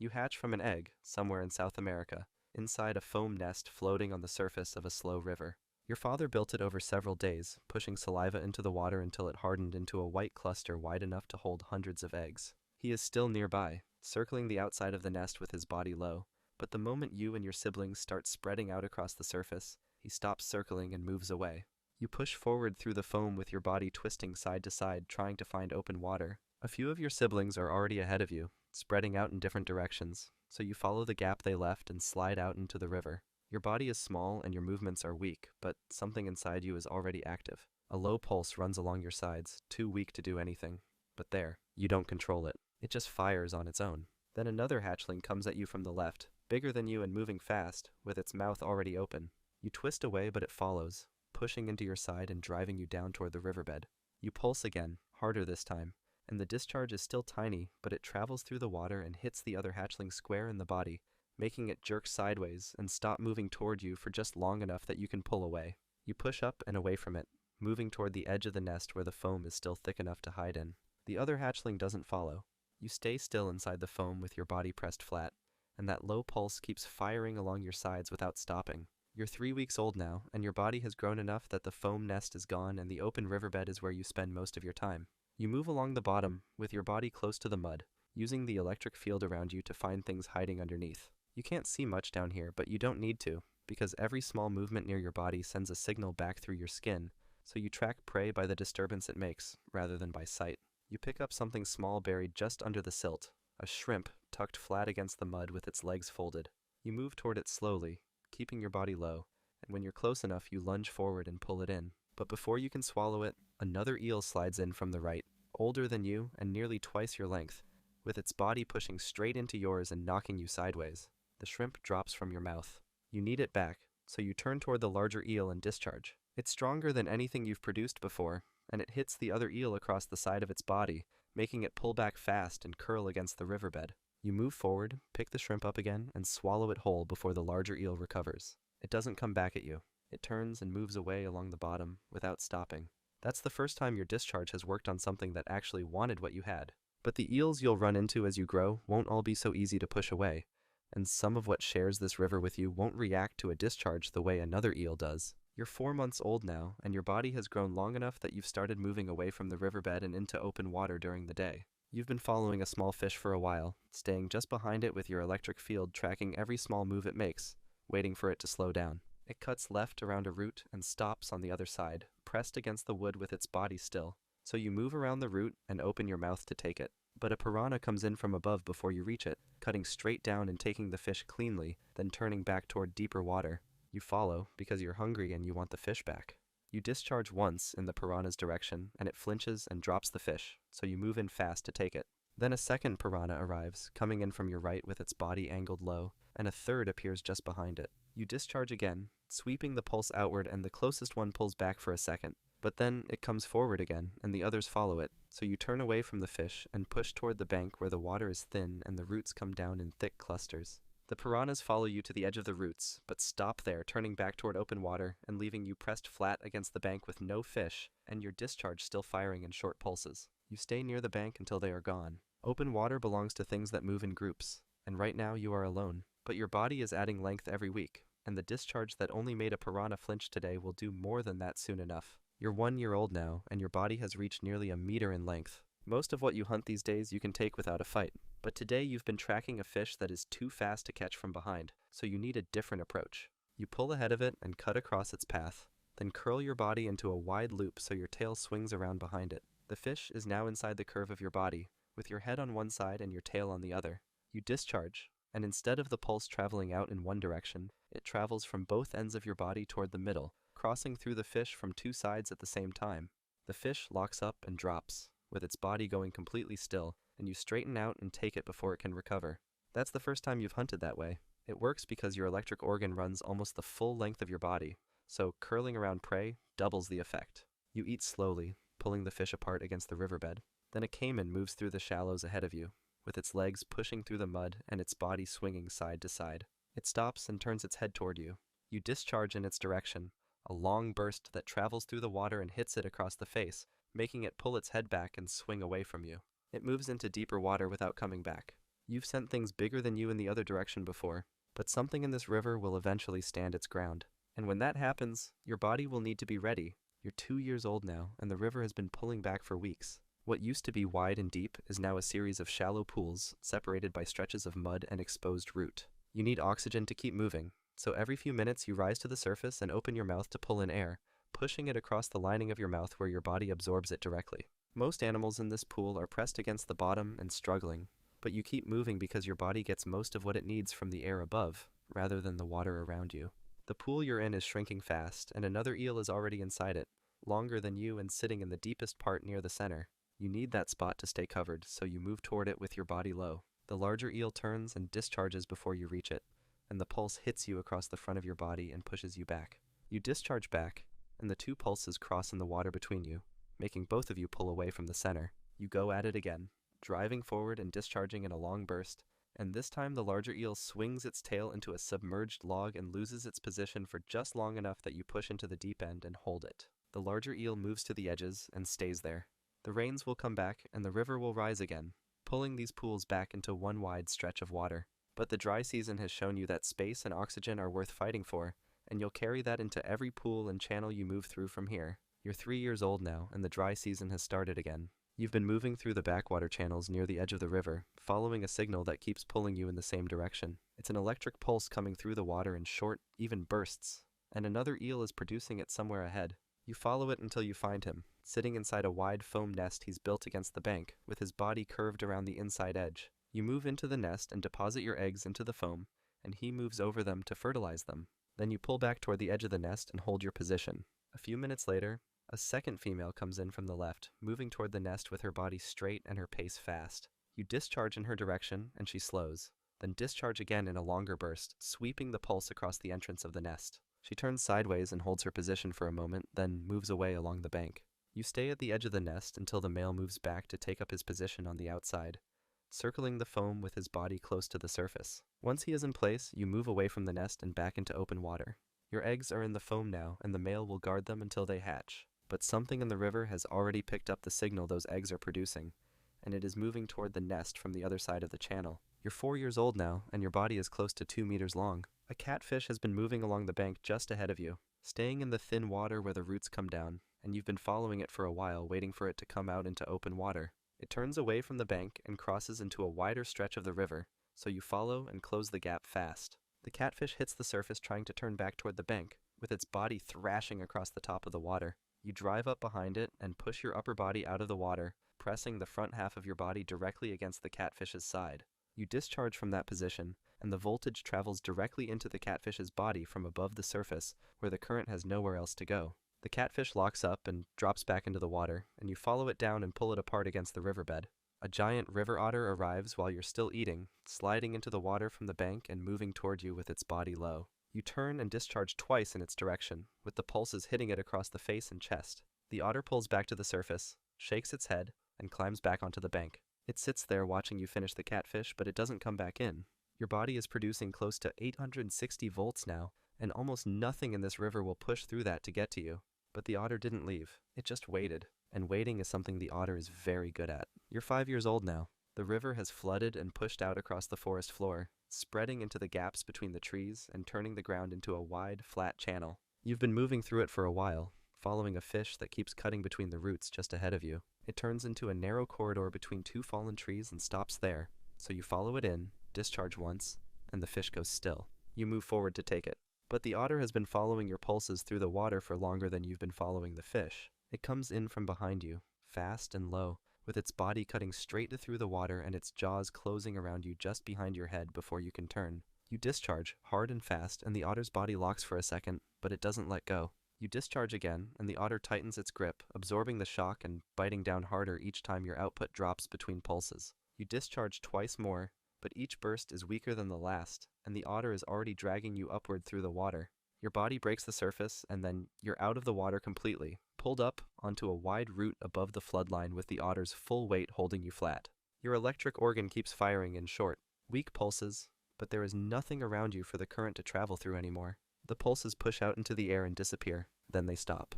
You hatch from an egg, somewhere in South America, inside a foam nest floating on the surface of a slow river. Your father built it over several days, pushing saliva into the water until it hardened into a white cluster wide enough to hold hundreds of eggs. He is still nearby, circling the outside of the nest with his body low, but the moment you and your siblings start spreading out across the surface, he stops circling and moves away. You push forward through the foam with your body twisting side to side, trying to find open water. A few of your siblings are already ahead of you, spreading out in different directions, so you follow the gap they left and slide out into the river. Your body is small and your movements are weak, but something inside you is already active. A low pulse runs along your sides, too weak to do anything. But there, you don't control it. It just fires on its own. Then another hatchling comes at you from the left, bigger than you and moving fast, with its mouth already open. You twist away, but it follows, pushing into your side and driving you down toward the riverbed. You pulse again, harder this time, and the discharge is still tiny, but it travels through the water and hits the other hatchling square in the body, making it jerk sideways and stop moving toward you for just long enough that you can pull away. You push up and away from it, moving toward the edge of the nest where the foam is still thick enough to hide in. The other hatchling doesn't follow. You stay still inside the foam with your body pressed flat, and that low pulse keeps firing along your sides without stopping. You're 3 weeks old now, and your body has grown enough that the foam nest is gone and the open riverbed is where you spend most of your time. You move along the bottom, with your body close to the mud, using the electric field around you to find things hiding underneath. You can't see much down here, but you don't need to, because every small movement near your body sends a signal back through your skin, so you track prey by the disturbance it makes, rather than by sight. You pick up something small buried just under the silt, a shrimp tucked flat against the mud with its legs folded. You move toward it slowly, keeping your body low, and when you're close enough you lunge forward and pull it in. But before you can swallow it, another eel slides in from the right, older than you and nearly twice your length, with its body pushing straight into yours and knocking you sideways. The shrimp drops from your mouth. You need it back, so you turn toward the larger eel and discharge. It's stronger than anything you've produced before, and it hits the other eel across the side of its body, making it pull back fast and curl against the riverbed. You move forward, pick the shrimp up again, and swallow it whole before the larger eel recovers. It doesn't come back at you. It turns and moves away along the bottom, without stopping. That's the first time your discharge has worked on something that actually wanted what you had. But the eels you'll run into as you grow won't all be so easy to push away, and some of what shares this river with you won't react to a discharge the way another eel does. You're 4 months old now, and your body has grown long enough that you've started moving away from the riverbed and into open water during the day. You've been following a small fish for a while, staying just behind it with your electric field tracking every small move it makes, waiting for it to slow down. It cuts left around a root and stops on the other side, pressed against the wood with its body still. So you move around the root and open your mouth to take it. But a piranha comes in from above before you reach it, cutting straight down and taking the fish cleanly, then turning back toward deeper water. You follow because you're hungry and you want the fish back. You discharge once in the piranha's direction, and it flinches and drops the fish, so you move in fast to take it. Then a second piranha arrives, coming in from your right with its body angled low, and a third appears just behind it. You discharge again, sweeping the pulse outward, and the closest one pulls back for a second. But then it comes forward again, and the others follow it, so you turn away from the fish and push toward the bank where the water is thin and the roots come down in thick clusters. The piranhas follow you to the edge of the roots, but stop there, turning back toward open water and leaving you pressed flat against the bank with no fish, and your discharge still firing in short pulses. You stay near the bank until they are gone. Open water belongs to things that move in groups, and right now you are alone. But your body is adding length every week, and the discharge that only made a piranha flinch today will do more than that soon enough. You're 1 year old now, and your body has reached nearly a meter in length. Most of what you hunt these days you can take without a fight, but today you've been tracking a fish that is too fast to catch from behind, so you need a different approach. You pull ahead of it and cut across its path, then curl your body into a wide loop so your tail swings around behind it. The fish is now inside the curve of your body, with your head on one side and your tail on the other. You discharge, and instead of the pulse traveling out in one direction, it travels from both ends of your body toward the middle, crossing through the fish from two sides at the same time. The fish locks up and drops, with its body going completely still, and you straighten out and take it before it can recover. That's the first time you've hunted that way. It works because your electric organ runs almost the full length of your body, so curling around prey doubles the effect. You eat slowly, pulling the fish apart against the riverbed. Then a caiman moves through the shallows ahead of you, with its legs pushing through the mud and its body swinging side to side. It stops and turns its head toward you. You discharge in its direction, a long burst that travels through the water and hits it across the face, making it pull its head back and swing away from you. It moves into deeper water without coming back. You've sent things bigger than you in the other direction before, but something in this river will eventually stand its ground. And when that happens, your body will need to be ready. You're 2 years old now, and the river has been pulling back for weeks. What used to be wide and deep is now a series of shallow pools separated by stretches of mud and exposed root. You need oxygen to keep moving, so every few minutes you rise to the surface and open your mouth to pull in air, pushing it across the lining of your mouth where your body absorbs it directly. Most animals in this pool are pressed against the bottom and struggling, but you keep moving because your body gets most of what it needs from the air above, rather than the water around you. The pool you're in is shrinking fast, and another eel is already inside it, longer than you and sitting in the deepest part near the center. You need that spot to stay covered, so you move toward it with your body low. The larger eel turns and discharges before you reach it, and the pulse hits you across the front of your body and pushes you back. You discharge back, and the two pulses cross in the water between you, making both of you pull away from the center. You go at it again, driving forward and discharging in a long burst, and this time the larger eel swings its tail into a submerged log and loses its position for just long enough that you push into the deep end and hold it. The larger eel moves to the edges and stays there. The rains will come back and the river will rise again, pulling these pools back into one wide stretch of water. But the dry season has shown you that space and oxygen are worth fighting for, and you'll carry that into every pool and channel you move through from here. You're 3 years old now, and the dry season has started again. You've been moving through the backwater channels near the edge of the river, following a signal that keeps pulling you in the same direction. It's an electric pulse coming through the water in short, even bursts, and another eel is producing it somewhere ahead. You follow it until you find him, sitting inside a wide foam nest he's built against the bank, with his body curved around the inside edge. You move into the nest and deposit your eggs into the foam, and he moves over them to fertilize them. Then you pull back toward the edge of the nest and hold your position. A few minutes later, a second female comes in from the left, moving toward the nest with her body straight and her pace fast. You discharge in her direction, and she slows. Then discharge again in a longer burst, sweeping the pulse across the entrance of the nest. She turns sideways and holds her position for a moment, then moves away along the bank. You stay at the edge of the nest until the male moves back to take up his position on the outside, circling the foam with his body close to the surface. Once he is in place, you move away from the nest and back into open water. Your eggs are in the foam now, and the male will guard them until they hatch. But something in the river has already picked up the signal those eggs are producing, and it is moving toward the nest from the other side of the channel. You're 4 years old now, and your body is close to 2 meters long. A catfish has been moving along the bank just ahead of you, staying in the thin water where the roots come down, and you've been following it for a while, waiting for it to come out into open water. It turns away from the bank and crosses into a wider stretch of the river, so you follow and close the gap fast. The catfish hits the surface trying to turn back toward the bank, with its body thrashing across the top of the water. You drive up behind it and push your upper body out of the water, pressing the front half of your body directly against the catfish's side. You discharge from that position, and the voltage travels directly into the catfish's body from above the surface, where the current has nowhere else to go. The catfish locks up and drops back into the water, and you follow it down and pull it apart against the riverbed. A giant river otter arrives while you're still eating, sliding into the water from the bank and moving toward you with its body low. You turn and discharge twice in its direction, with the pulses hitting it across the face and chest. The otter pulls back to the surface, shakes its head, and climbs back onto the bank. It sits there watching you finish the catfish, but it doesn't come back in. Your body is producing close to 860 volts now, and almost nothing in this river will push through that to get to you. But the otter didn't leave. It just waited, and waiting is something the otter is very good at. You're 5 years old now. The river has flooded and pushed out across the forest floor, spreading into the gaps between the trees and turning the ground into a wide, flat channel. You've been moving through it for a while, following a fish that keeps cutting between the roots just ahead of you. It turns into a narrow corridor between two fallen trees and stops there, so you follow it in, discharge once, and the fish goes still. You move forward to take it. But the otter has been following your pulses through the water for longer than you've been following the fish. It comes in from behind you, fast and low, with its body cutting straight through the water and its jaws closing around you just behind your head before you can turn. You discharge, hard and fast, and the otter's body locks for a second, but it doesn't let go. You discharge again, and the otter tightens its grip, absorbing the shock and biting down harder each time your output drops between pulses. You discharge twice more, but each burst is weaker than the last, and the otter is already dragging you upward through the water. Your body breaks the surface, and then you're out of the water completely, pulled up onto a wide root above the floodline with the otter's full weight holding you flat. Your electric organ keeps firing in short, weak pulses, but there is nothing around you for the current to travel through anymore. The pulses push out into the air and disappear, then they stop.